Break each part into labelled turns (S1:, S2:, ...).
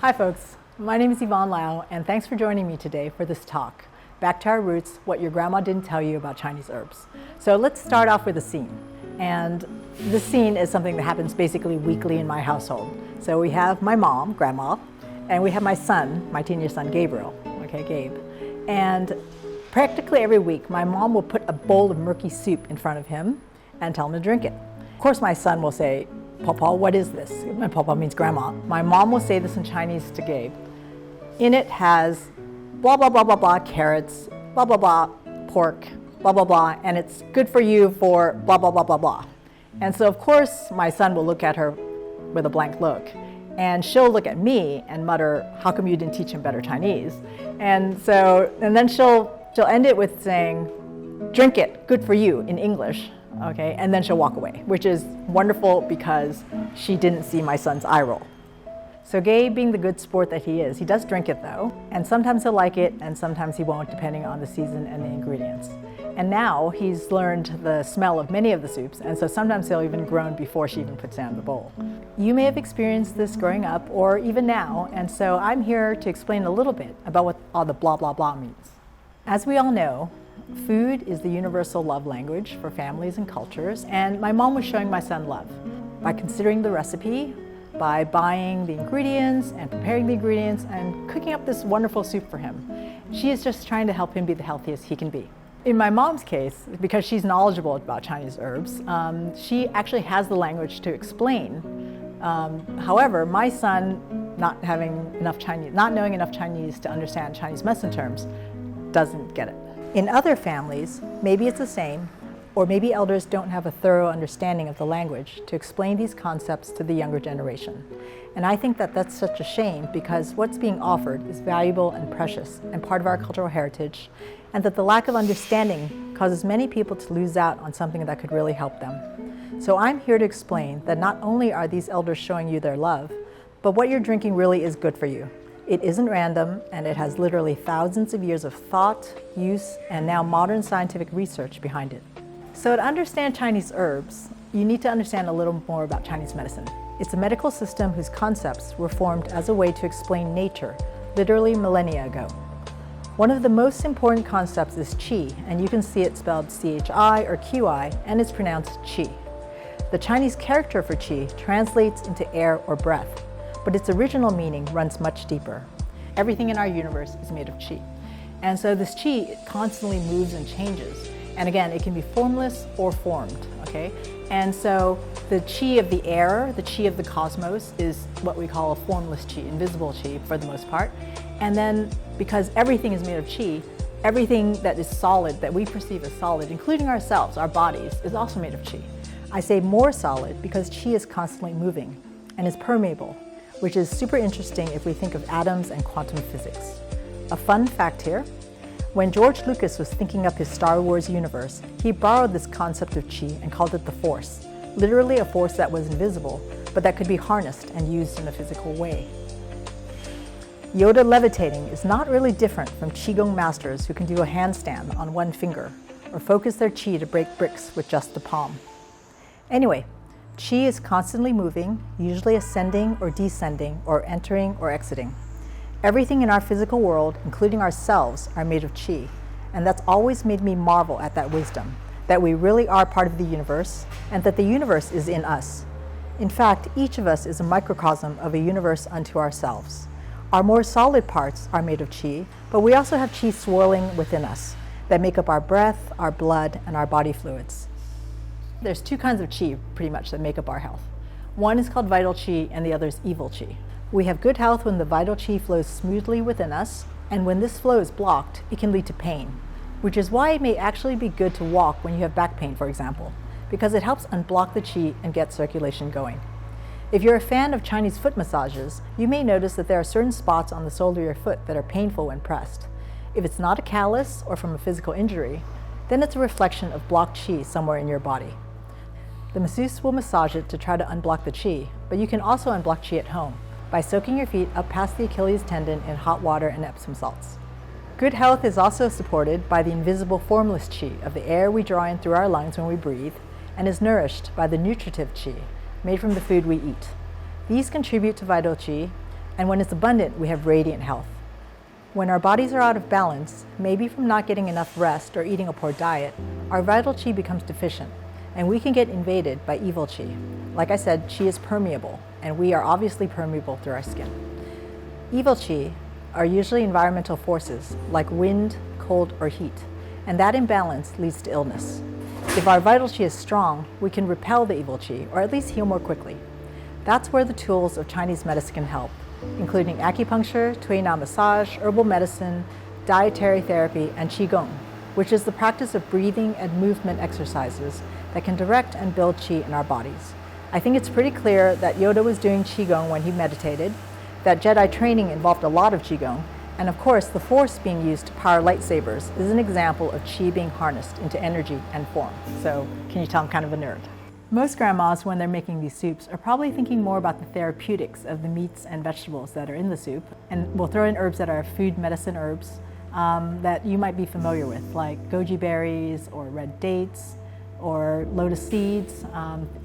S1: Hi folks, my name is Yvonne Lau and thanks for joining me today for this talk, Back to Our Roots, What Your Grandma Didn't Tell You About Chinese Herbs. So let's start off with a scene. And this scene is something that happens basically weekly in my household. So we have my mom, Grandma, and we have my son, my teenage son, Gabriel, Gabe. And practically every week, my mom will put a bowl of murky soup in front of him and tell him to drink it. Of course, my son will say, Papa, what is this? And Papa means grandma. My mom will say this in Chinese to Gabe. In it has blah, blah, blah, blah, blah, carrots, blah, blah, blah, pork, blah, blah, blah, and it's good for you for blah, blah, blah, blah, blah. And so, of course, my son will look at her with a blank look, and she'll look at me and mutter, how come you didn't teach him better Chinese? And then she'll end it with saying, drink it, good for you, in English. Okay, and then she'll walk away, which is wonderful because she didn't see my son's eye roll. So Gabe, being the good sport that he is, he does drink it though, and sometimes he'll like it and sometimes he won't, depending on the season and the ingredients. And now he's learned the smell of many of the soups, and so sometimes he'll even groan before she even puts down the bowl. You may have experienced this growing up or even now, and so I'm here to explain a little bit about what all the blah blah blah means. As we all know, food is the universal love language for families and cultures, and my mom was showing my son love by considering the recipe, by buying the ingredients and preparing the ingredients and cooking up this wonderful soup for him. She is just trying to help him be the healthiest he can be. In my mom's case, because she's knowledgeable about Chinese herbs, she actually has the language to explain. However, my son, not knowing enough Chinese to understand Chinese medicine terms, doesn't get it. In other families, maybe it's the same, or maybe elders don't have a thorough understanding of the language to explain these concepts to the younger generation. And I think that that's such a shame because what's being offered is valuable and precious and part of our cultural heritage, and that the lack of understanding causes many people to lose out on something that could really help them. So I'm here to explain that not only are these elders showing you their love, but what you're drinking really is good for you. It isn't random, and it has literally thousands of years of thought, use, and now modern scientific research behind it. So to understand Chinese herbs, you need to understand a little more about Chinese medicine. It's a medical system whose concepts were formed as a way to explain nature, literally millennia ago. One of the most important concepts is qi, and you can see it spelled C-H-I or Q-I, and it's pronounced qi. The Chinese character for qi translates into air or breath, but its original meaning runs much deeper. Everything in our universe is made of qi. And so this qi, it constantly moves and changes. And again, it can be formless or formed, okay? And so the qi of the air, the qi of the cosmos, is what we call a formless qi, invisible qi for the most part. And then because everything is made of qi, everything that is solid, that we perceive as solid, including ourselves, our bodies, is also made of qi. I say more solid because qi is constantly moving and is permeable, which is super interesting if we think of atoms and quantum physics. A fun fact here, when George Lucas was thinking up his Star Wars universe, he borrowed this concept of qi and called it the Force, literally a force that was invisible, but that could be harnessed and used in a physical way. Yoda levitating is not really different from qigong masters who can do a handstand on one finger, or focus their qi to break bricks with just the palm. Anyway, qi is constantly moving, usually ascending or descending, or entering or exiting. Everything in our physical world, including ourselves, are made of qi, and that's always made me marvel at that wisdom, that we really are part of the universe, and that the universe is in us. In fact, each of us is a microcosm of a universe unto ourselves. Our more solid parts are made of qi, but we also have qi swirling within us that make up our breath, our blood, and our body fluids. There's two kinds of qi, pretty much, that make up our health. One is called vital qi, and the other is evil qi. We have good health when the vital qi flows smoothly within us, and when this flow is blocked, it can lead to pain, which is why it may actually be good to walk when you have back pain, for example, because it helps unblock the qi and get circulation going. If you're a fan of Chinese foot massages, you may notice that there are certain spots on the sole of your foot that are painful when pressed. If it's not a callus or from a physical injury, then it's a reflection of blocked qi somewhere in your body. The masseuse will massage it to try to unblock the qi, but you can also unblock qi at home by soaking your feet up past the Achilles tendon in hot water and Epsom salts. Good health is also supported by the invisible formless qi of the air we draw in through our lungs when we breathe, and is nourished by the nutritive qi made from the food we eat. These contribute to vital qi, And when it's abundant, we have radiant health. When our bodies are out of balance, maybe from not getting enough rest or eating a poor diet, our vital qi becomes deficient, and we can get invaded by evil qi. Like I said, qi is permeable, and we are obviously permeable through our skin. Evil qi are usually environmental forces like wind, cold, or heat, and that imbalance leads to illness. If our vital qi is strong, we can repel the evil qi, or at least heal more quickly. That's where the tools of Chinese medicine can help, including acupuncture, Tuina massage, herbal medicine, dietary therapy, and qigong, which is the practice of breathing and movement exercises that can direct and build qi in our bodies. I think it's pretty clear that Yoda was doing qigong when he meditated, that Jedi training involved a lot of qigong, and of course the Force being used to power lightsabers is an example of qi being harnessed into energy and form. So can you tell I'm kind of a nerd? Most grandmas, when they're making these soups, are probably thinking more about the therapeutics of the meats and vegetables that are in the soup, and we'll throw in herbs that are food medicine herbs that you might be familiar with, like goji berries or red dates or lotus seeds,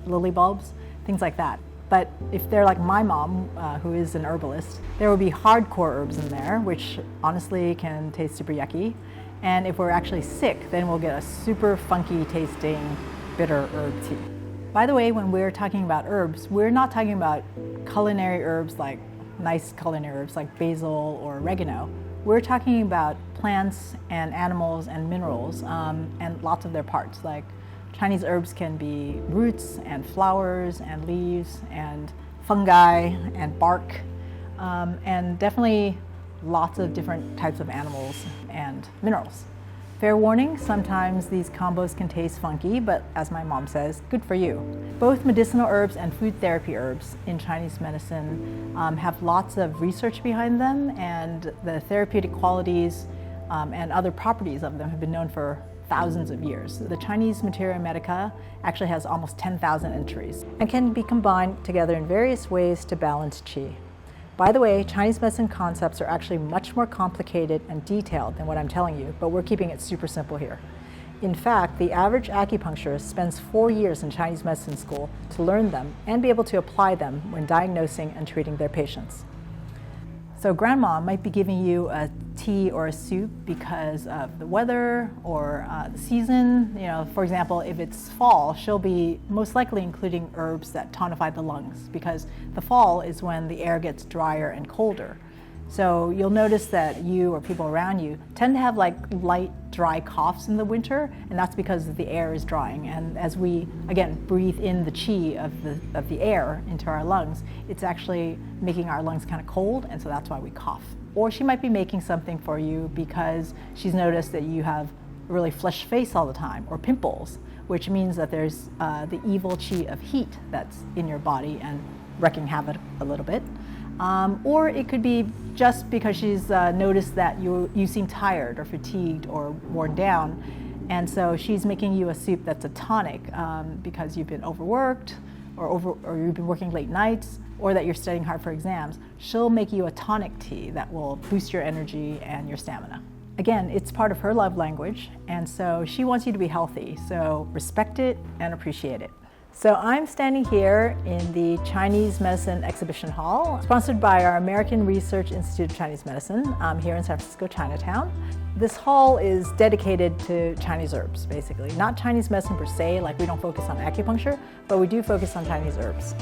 S1: lily bulbs, things like that. But if they're like my mom, who is an herbalist, there will be hardcore herbs in there, which honestly can taste super yucky. And if we're actually sick, then we'll get a super funky tasting bitter herb tea. By the way, when we're talking about herbs, we're not talking about culinary herbs like nice culinary herbs like basil or oregano. We're talking about plants and animals and minerals and lots of their parts. Like Chinese herbs can be roots and flowers and leaves and fungi and bark and definitely lots of different types of animals and minerals. Fair warning, sometimes these combos can taste funky, but as my mom says, good for you. Both medicinal herbs and food therapy herbs in Chinese medicine have lots of research behind them, and the therapeutic qualities and other properties of them have been known for thousands of years. The Chinese Materia Medica actually has almost 10,000 entries and can be combined together in various ways to balance qi. By the way, Chinese medicine concepts are actually much more complicated and detailed than what I'm telling you, but we're keeping it super simple here. In fact, the average acupuncturist spends 4 years in Chinese medicine school to learn them and be able to apply them when diagnosing and treating their patients. So grandma might be giving you a tea or a soup because of the weather or the season. You know, for example, if it's fall, she'll be most likely including herbs that tonify the lungs, because the fall is when the air gets drier and colder. So you'll notice that you or people around you tend to have like light, dry coughs in the winter, and that's because the air is drying. And as we, again, breathe in the qi of the air into our lungs, it's actually making our lungs kind of cold, and so that's why we cough. Or she might be making something for you because she's noticed that you have a really flushed face all the time, or pimples, which means that there's the evil qi of heat that's in your body and wreaking havoc a little bit. Or it could be just because she's noticed that you seem tired or fatigued or worn down, and so she's making you a soup that's a tonic because you've been overworked or you've been working late nights, or that you're studying hard for exams. She'll make you a tonic tea that will boost your energy and your stamina. Again, it's part of her love language, and so she wants you to be healthy, so respect it and appreciate it. So I'm standing here in the Chinese Medicine Exhibition Hall, sponsored by our American Research Institute of Chinese Medicine here in San Francisco, Chinatown. This hall is dedicated to Chinese herbs, basically. Not Chinese medicine per se, like we don't focus on acupuncture, but we do focus on Chinese herbs.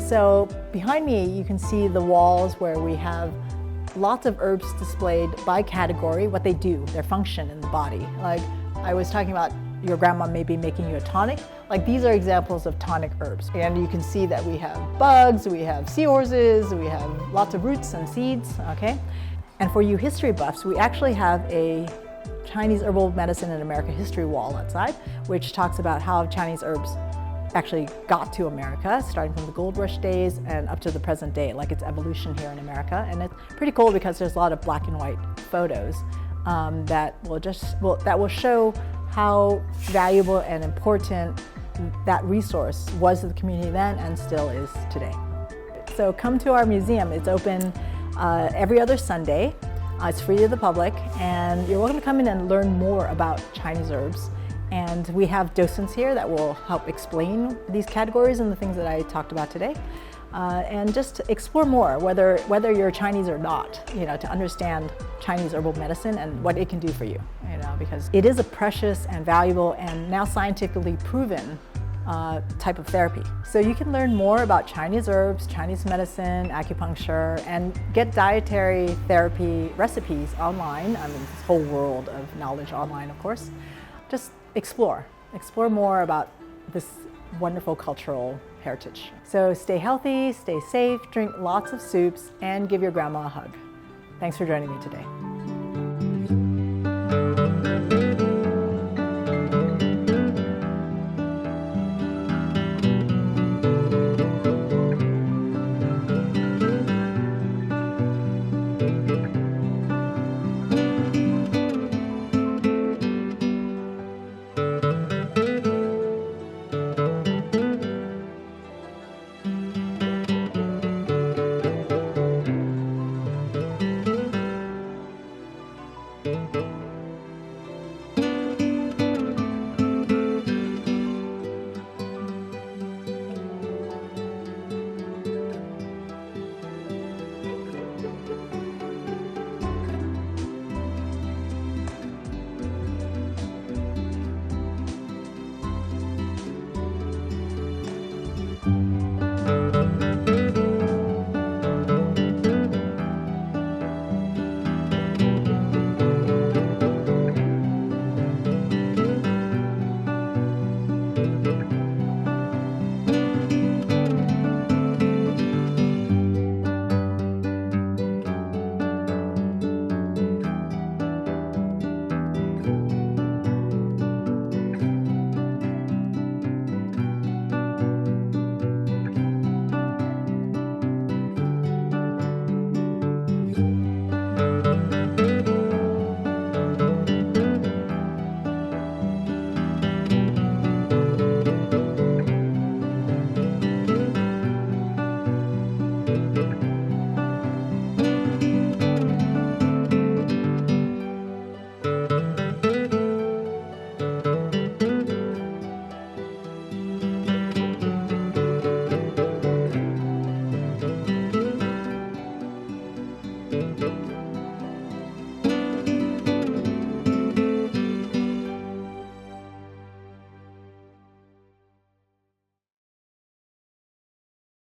S1: So behind me, you can see the walls where we have lots of herbs displayed by category, what they do, their function in the body. Like I was talking about, your grandma may be making you a tonic. Like these are examples of tonic herbs. And you can see that we have bugs, we have seahorses, we have lots of roots and seeds, okay? And for you history buffs, we actually have a Chinese Herbal Medicine in America history wall outside, which talks about how Chinese herbs actually got to America, starting from the gold rush days and up to the present day, like its evolution here in America. And it's pretty cool because there's a lot of black and white photos that will show how valuable and important that resource was to the community then and still is today. So come to our museum. It's open every other Sunday. It's free to the public, and you're welcome to come in and learn more about Chinese herbs. And we have docents here that will help explain these categories and the things that I talked about today. and just explore more, whether you're Chinese or not, to understand Chinese herbal medicine and what it can do for you, because it is a precious and valuable and now scientifically proven type of therapy. So you can learn more about Chinese herbs, Chinese medicine, acupuncture, and get dietary therapy recipes online. I mean, this whole world of knowledge online, of course. Just explore more about this wonderful cultural heritage. So stay healthy, stay safe, drink lots of soups, and give your grandma a hug. Thanks for joining me today.